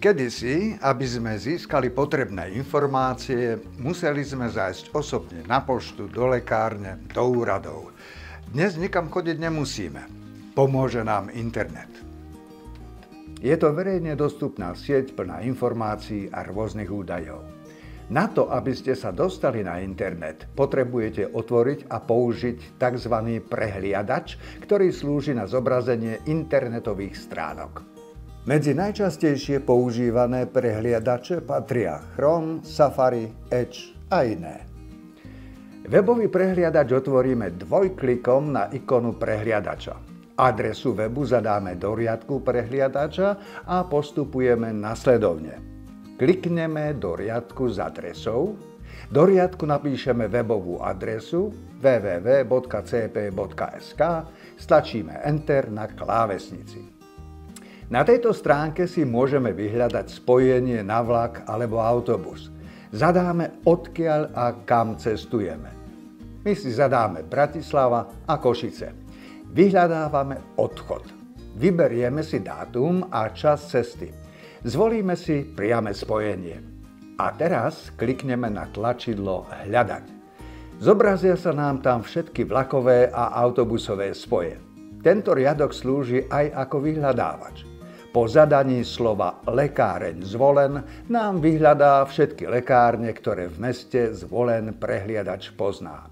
Kedysi, aby sme získali potrebné informácie, museli sme zájsť osobne na poštu, do lekárne, do úradov. Dnes nikam chodiť nemusíme. Pomôže nám internet. Je to verejne dostupná sieť plná informácií a rôznych údajov. Na to, aby ste sa dostali na internet, potrebujete otvoriť a použiť tzv. Prehliadač, ktorý slúži na zobrazenie internetových stránok. Medzi najčastejšie používané prehliadače patria Chrome, Safari, Edge a iné. Webový prehliadač otvoríme dvojklikom na ikonu prehliadača. Adresu webu zadáme do riadku prehliadača a postupujeme nasledovne. Klikneme do riadku s adresou, do riadku napíšeme webovú adresu www.cp.sk, stlačíme Enter na klávesnici. Na tejto stránke si môžeme vyhľadať spojenie na vlak alebo autobus. Zadáme odkiaľ a kam cestujeme. My si zadáme Bratislava a Košice. Vyhľadávame odchod. Vyberieme si dátum a čas cesty. Zvolíme si priame spojenie. A teraz klikneme na tlačidlo Hľadať. Zobrazia sa nám tam všetky vlakové a autobusové spoje. Tento riadok slúži aj ako vyhľadávač. Po zadaní slova lekáreň zvolen nám vyhľadá všetky lekárne, ktoré v meste zvolen prehliadač pozná.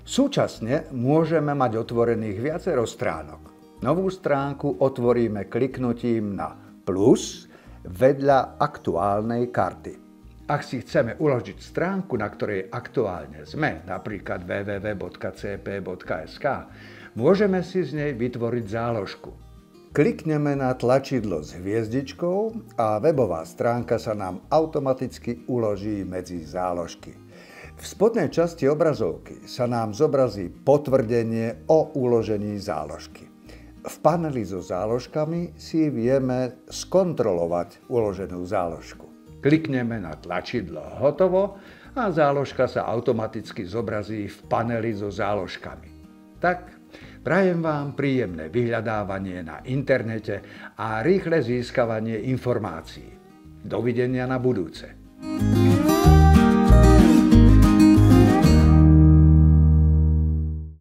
Súčasne môžeme mať otvorených viacero stránok. Novú stránku otvoríme kliknutím na plus vedľa aktuálnej karty. Ak si chceme uložiť stránku, na ktorej aktuálne sme, napríklad www.cp.sk, môžeme si z nej vytvoriť záložku. Klikneme na tlačidlo s hviezdičkou a webová stránka sa nám automaticky uloží medzi záložky. V spodnej časti obrazovky sa nám zobrazí potvrdenie o uložení záložky. V paneli so záložkami si vieme skontrolovať uloženú záložku. Klikneme na tlačidlo Hotovo a záložka sa automaticky zobrazí v paneli so záložkami. Tak, prajem vám príjemné vyhľadávanie na internete a rýchle získavanie informácií. Dovidenia na budúce.